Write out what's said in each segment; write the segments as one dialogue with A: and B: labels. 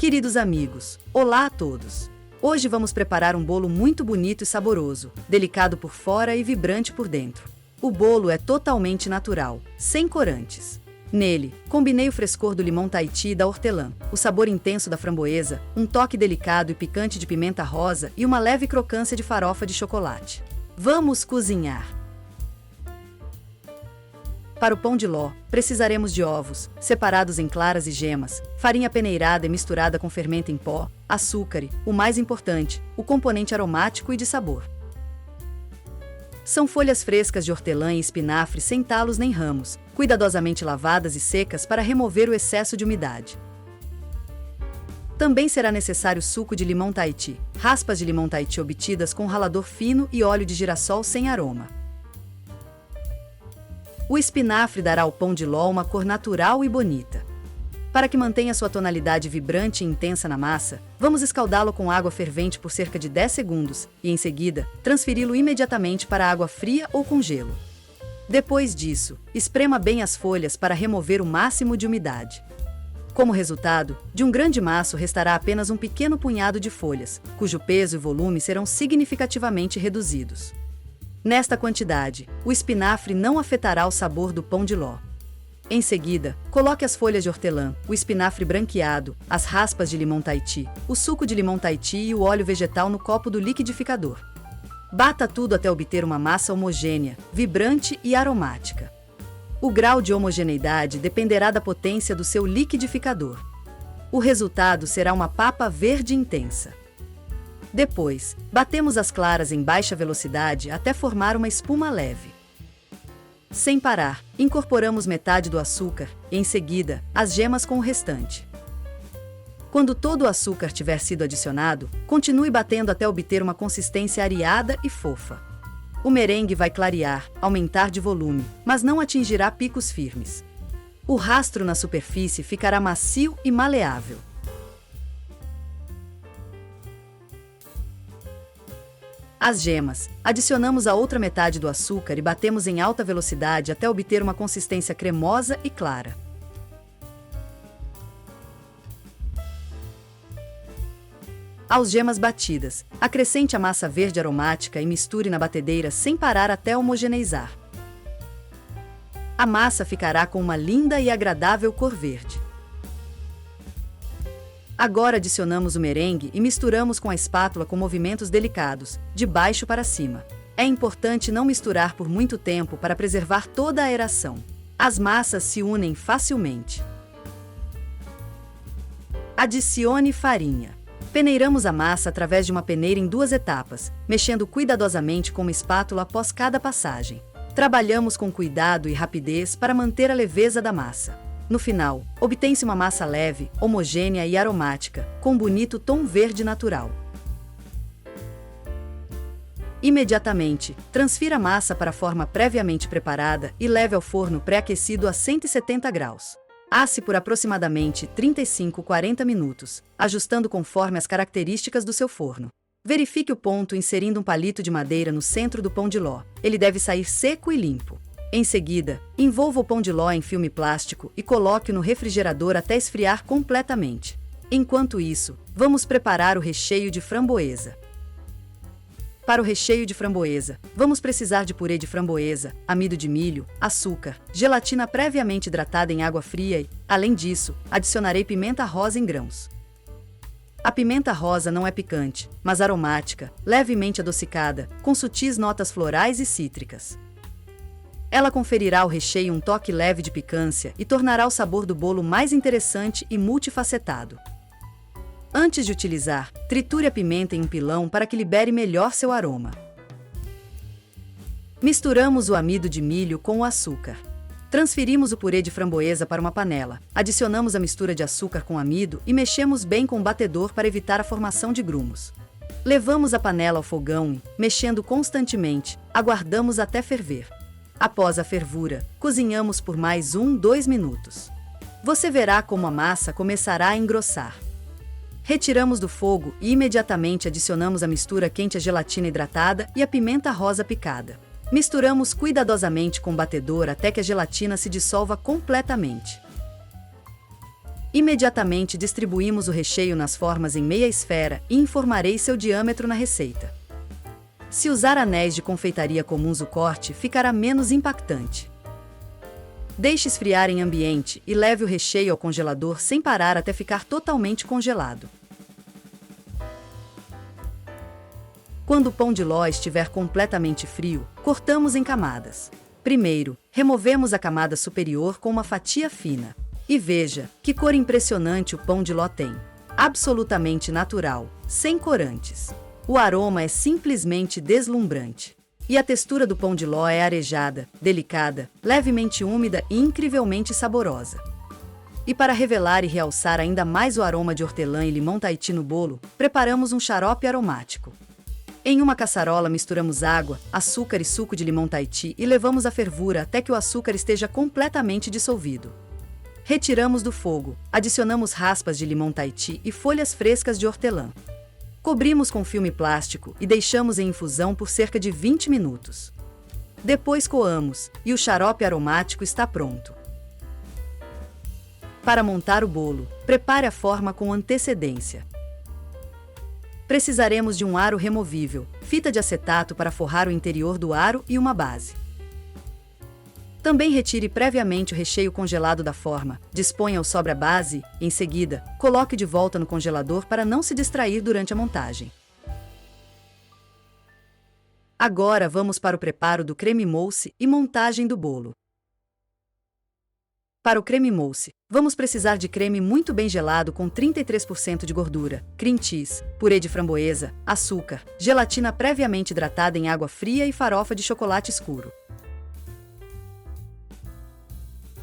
A: Queridos amigos, olá a todos! Hoje vamos preparar um bolo muito bonito e saboroso, delicado por fora e vibrante por dentro. O bolo é totalmente natural, sem corantes. Nele, combinei o frescor do limão Tahiti e da hortelã, o sabor intenso da framboesa, um toque delicado e picante de pimenta rosa e uma leve crocância de farofa de chocolate. Vamos cozinhar! Para o pão de ló, precisaremos de ovos, separados em claras e gemas, farinha peneirada e misturada com fermento em pó, açúcar e, o mais importante, o componente aromático e de sabor. São folhas frescas de hortelã e espinafre sem talos nem ramos, cuidadosamente lavadas e secas para remover o excesso de umidade. Também será necessário suco de limão Tahiti, raspas de limão Tahiti obtidas com ralador fino e óleo de girassol sem aroma. O espinafre dará ao pão de ló uma cor natural e bonita. Para que mantenha sua tonalidade vibrante e intensa na massa, vamos escaldá-lo com água fervente por cerca de 10 segundos e, em seguida, transferi-lo imediatamente para água fria ou com gelo. Depois disso, esprema bem as folhas para remover o máximo de umidade. Como resultado, de um grande maço restará apenas um pequeno punhado de folhas, cujo peso e volume serão significativamente reduzidos. Nesta quantidade, o espinafre não afetará o sabor do pão de ló. Em seguida, coloque as folhas de hortelã, o espinafre branqueado, as raspas de limão Tahiti, o suco de limão Tahiti e o óleo vegetal no copo do liquidificador. Bata tudo até obter uma massa homogênea, vibrante e aromática. O grau de homogeneidade dependerá da potência do seu liquidificador. O resultado será uma papa verde intensa. Depois, batemos as claras em baixa velocidade até formar uma espuma leve. Sem parar, incorporamos metade do açúcar e, em seguida, as gemas com o restante. Quando todo o açúcar tiver sido adicionado, continue batendo até obter uma consistência areada e fofa. O merengue vai clarear, aumentar de volume, mas não atingirá picos firmes. O rastro na superfície ficará macio e maleável. As gemas, adicionamos a outra metade do açúcar e batemos em alta velocidade até obter uma consistência cremosa e clara. Aos gemas batidas, acrescente a massa verde aromática e misture na batedeira sem parar até homogeneizar. A massa ficará com uma linda e agradável cor verde. Agora adicionamos o merengue e misturamos com a espátula com movimentos delicados, de baixo para cima. É importante não misturar por muito tempo para preservar toda a aeração. As massas se unem facilmente. Adicione farinha. Peneiramos a massa através de uma peneira em 2 etapas, mexendo cuidadosamente com uma espátula após cada passagem. Trabalhamos com cuidado e rapidez para manter a leveza da massa. No final, obtém-se uma massa leve, homogênea e aromática, com um bonito tom verde natural. Imediatamente, transfira a massa para a forma previamente preparada e leve ao forno pré-aquecido a 170 graus. Asse por aproximadamente 35-40 minutos, ajustando conforme as características do seu forno. Verifique o ponto inserindo um palito de madeira no centro do pão de ló. Ele deve sair seco e limpo. Em seguida, envolva o pão de ló em filme plástico e coloque-o no refrigerador até esfriar completamente. Enquanto isso, vamos preparar o recheio de framboesa. Para o recheio de framboesa, vamos precisar de purê de framboesa, amido de milho, açúcar, gelatina previamente hidratada em água fria e, além disso, adicionarei pimenta rosa em grãos. A pimenta rosa não é picante, mas aromática, levemente adocicada, com sutis notas florais e cítricas. Ela conferirá ao recheio um toque leve de picância e tornará o sabor do bolo mais interessante e multifacetado. Antes de utilizar, triture a pimenta em um pilão para que libere melhor seu aroma. Misturamos o amido de milho com o açúcar. Transferimos o purê de framboesa para uma panela, adicionamos a mistura de açúcar com amido e mexemos bem com o batedor para evitar a formação de grumos. Levamos a panela ao fogão e, mexendo constantemente, aguardamos até ferver. Após a fervura, cozinhamos por mais 1-2 minutos. Você verá como a massa começará a engrossar. Retiramos do fogo e imediatamente adicionamos a mistura quente, a gelatina hidratada e a pimenta rosa picada. Misturamos cuidadosamente com o batedor até que a gelatina se dissolva completamente. Imediatamente distribuímos o recheio nas formas em meia esfera e informarei seu diâmetro na receita. Se usar anéis de confeitaria comuns, o corte ficará menos impactante. Deixe esfriar em ambiente e leve o recheio ao congelador sem parar até ficar totalmente congelado. Quando o pão de ló estiver completamente frio, cortamos em camadas. Primeiro, removemos a camada superior com uma fatia fina. E veja, que cor impressionante o pão de ló tem. Absolutamente natural, sem corantes. O aroma é simplesmente deslumbrante. E a textura do pão de ló é arejada, delicada, levemente úmida e incrivelmente saborosa. E para revelar e realçar ainda mais o aroma de hortelã e limão Tahiti no bolo, preparamos um xarope aromático. Em uma caçarola misturamos água, açúcar e suco de limão Tahiti e levamos à fervura até que o açúcar esteja completamente dissolvido. Retiramos do fogo, adicionamos raspas de limão Tahiti e folhas frescas de hortelã. Cobrimos com filme plástico e deixamos em infusão por cerca de 20 minutos. Depois coamos, e o xarope aromático está pronto. Para montar o bolo, prepare a forma com antecedência. Precisaremos de um aro removível, fita de acetato para forrar o interior do aro e uma base. Também retire previamente o recheio congelado da forma, disponha-o sobre a base e, em seguida, coloque de volta no congelador para não se distrair durante a montagem. Agora vamos para o preparo do creme mousse e montagem do bolo. Para o creme mousse, vamos precisar de creme muito bem gelado com 33% de gordura, cream cheese, purê de framboesa, açúcar, gelatina previamente hidratada em água fria e farofa de chocolate escuro.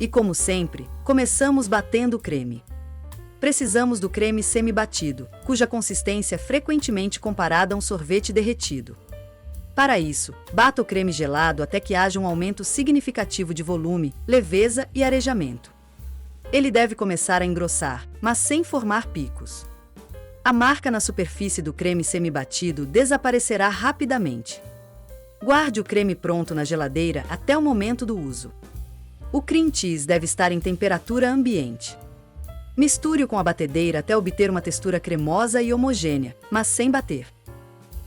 A: E como sempre, começamos batendo o creme. Precisamos do creme semi-batido, cuja consistência é frequentemente comparada a um sorvete derretido. Para isso, bata o creme gelado até que haja um aumento significativo de volume, leveza e arejamento. Ele deve começar a engrossar, mas sem formar picos. A marca na superfície do creme semi-batido desaparecerá rapidamente. Guarde o creme pronto na geladeira até o momento do uso. O cream cheese deve estar em temperatura ambiente. Misture-o com a batedeira até obter uma textura cremosa e homogênea, mas sem bater.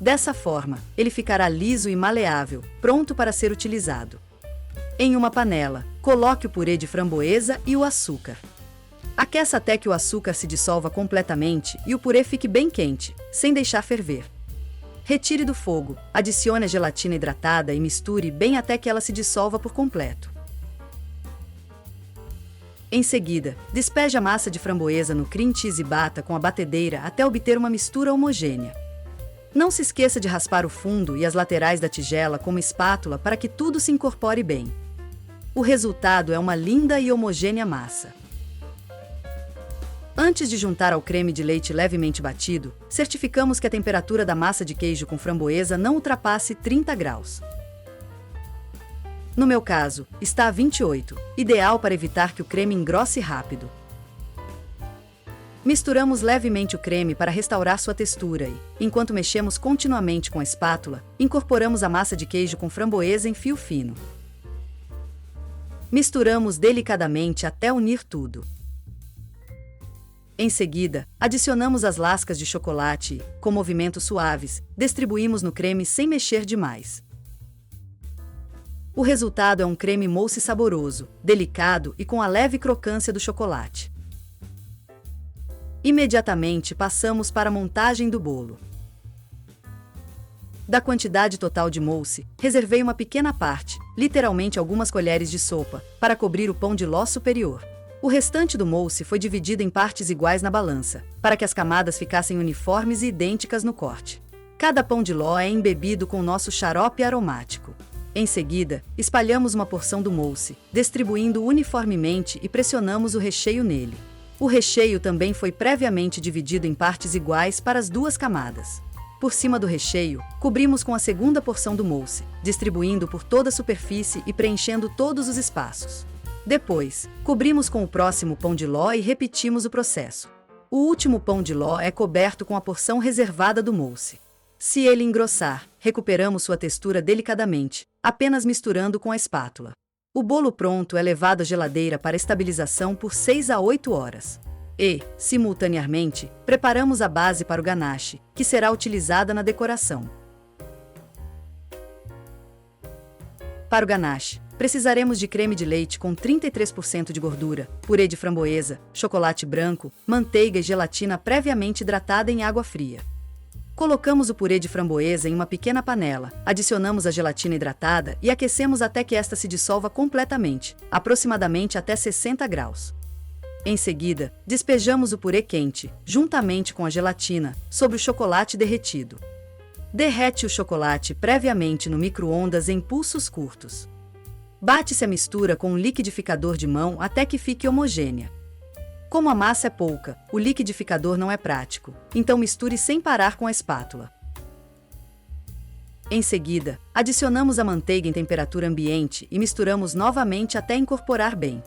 A: Dessa forma, ele ficará liso e maleável, pronto para ser utilizado. Em uma panela, coloque o purê de framboesa e o açúcar. Aqueça até que o açúcar se dissolva completamente e o purê fique bem quente, sem deixar ferver. Retire do fogo, adicione a gelatina hidratada e misture bem até que ela se dissolva por completo. Em seguida, despeje a massa de framboesa no cream cheese e bata com a batedeira até obter uma mistura homogênea. Não se esqueça de raspar o fundo e as laterais da tigela com uma espátula para que tudo se incorpore bem. O resultado é uma linda e homogênea massa. Antes de juntar ao creme de leite levemente batido, certificamos que a temperatura da massa de queijo com framboesa não ultrapasse 30 graus. No meu caso, está a 28, ideal para evitar que o creme engrosse rápido. Misturamos levemente o creme para restaurar sua textura e, enquanto mexemos continuamente com a espátula, incorporamos a massa de queijo com framboesa em fio fino. Misturamos delicadamente até unir tudo. Em seguida, adicionamos as lascas de chocolate e, com movimentos suaves, distribuímos no creme sem mexer demais. O resultado é um creme mousse saboroso, delicado e com a leve crocância do chocolate. Imediatamente passamos para a montagem do bolo. Da quantidade total de mousse, reservei uma pequena parte, literalmente algumas colheres de sopa, para cobrir o pão de ló superior. O restante do mousse foi dividido em partes iguais na balança, para que as camadas ficassem uniformes e idênticas no corte. Cada pão de ló é embebido com o nosso xarope aromático. Em seguida, espalhamos uma porção do mousse, distribuindo uniformemente e pressionamos o recheio nele. O recheio também foi previamente dividido em partes iguais para as duas camadas. Por cima do recheio, cobrimos com a segunda porção do mousse, distribuindo por toda a superfície e preenchendo todos os espaços. Depois, cobrimos com o próximo pão de ló e repetimos o processo. O último pão de ló é coberto com a porção reservada do mousse. Se ele engrossar, recuperamos sua textura delicadamente, apenas misturando com a espátula. O bolo pronto é levado à geladeira para estabilização por 6 a 8 horas. E, simultaneamente, preparamos a base para o ganache, que será utilizada na decoração. Para o ganache, precisaremos de creme de leite com 33% de gordura, purê de framboesa, chocolate branco, manteiga e gelatina previamente hidratada em água fria. Colocamos o purê de framboesa em uma pequena panela, adicionamos a gelatina hidratada e aquecemos até que esta se dissolva completamente, aproximadamente até 60 graus. Em seguida, despejamos o purê quente, juntamente com a gelatina, sobre o chocolate derretido. Derrete o chocolate previamente no micro-ondas em pulsos curtos. Bate-se a mistura com um liquidificador de mão até que fique homogênea. Como a massa é pouca, o liquidificador não é prático, então misture sem parar com a espátula. Em seguida, adicionamos a manteiga em temperatura ambiente e misturamos novamente até incorporar bem.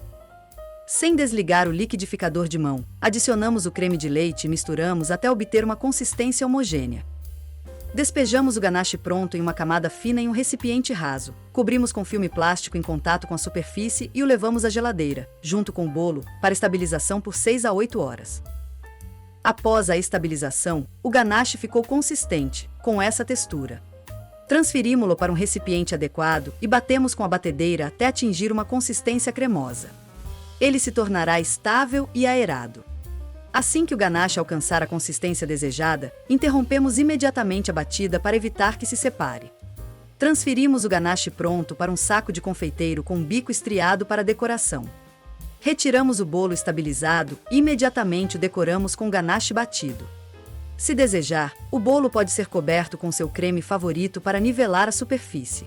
A: Sem desligar o liquidificador de mão, adicionamos o creme de leite e misturamos até obter uma consistência homogênea. Despejamos o ganache pronto em uma camada fina em um recipiente raso, cobrimos com filme plástico em contato com a superfície e o levamos à geladeira, junto com o bolo, para estabilização por 6 a 8 horas. Após a estabilização, o ganache ficou consistente, com essa textura. Transferimos-lo para um recipiente adequado e batemos com a batedeira até atingir uma consistência cremosa. Ele se tornará estável e aerado. Assim que o ganache alcançar a consistência desejada, interrompemos imediatamente a batida para evitar que se separe. Transferimos o ganache pronto para um saco de confeiteiro com um bico estriado para decoração. Retiramos o bolo estabilizado e imediatamente o decoramos com ganache batido. Se desejar, o bolo pode ser coberto com seu creme favorito para nivelar a superfície.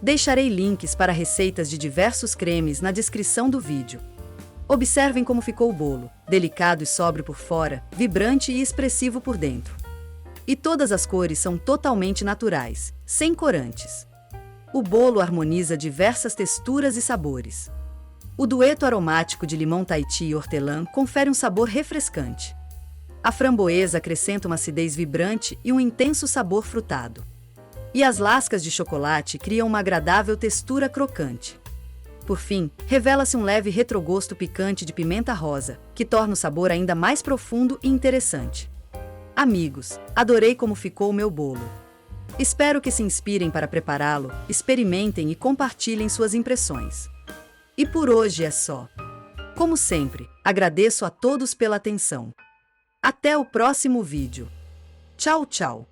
A: Deixarei links para receitas de diversos cremes na descrição do vídeo. Observem como ficou o bolo, delicado e sóbrio por fora, vibrante e expressivo por dentro. E todas as cores são totalmente naturais, sem corantes. O bolo harmoniza diversas texturas e sabores. O dueto aromático de limão Tahiti e hortelã confere um sabor refrescante. A framboesa acrescenta uma acidez vibrante e um intenso sabor frutado. E as lascas de chocolate criam uma agradável textura crocante. Por fim, revela-se um leve retrogosto picante de pimenta rosa, que torna o sabor ainda mais profundo e interessante. Amigos, adorei como ficou o meu bolo. Espero que se inspirem para prepará-lo, experimentem e compartilhem suas impressões. E por hoje é só. Como sempre, agradeço a todos pela atenção. Até o próximo vídeo. Tchau, tchau!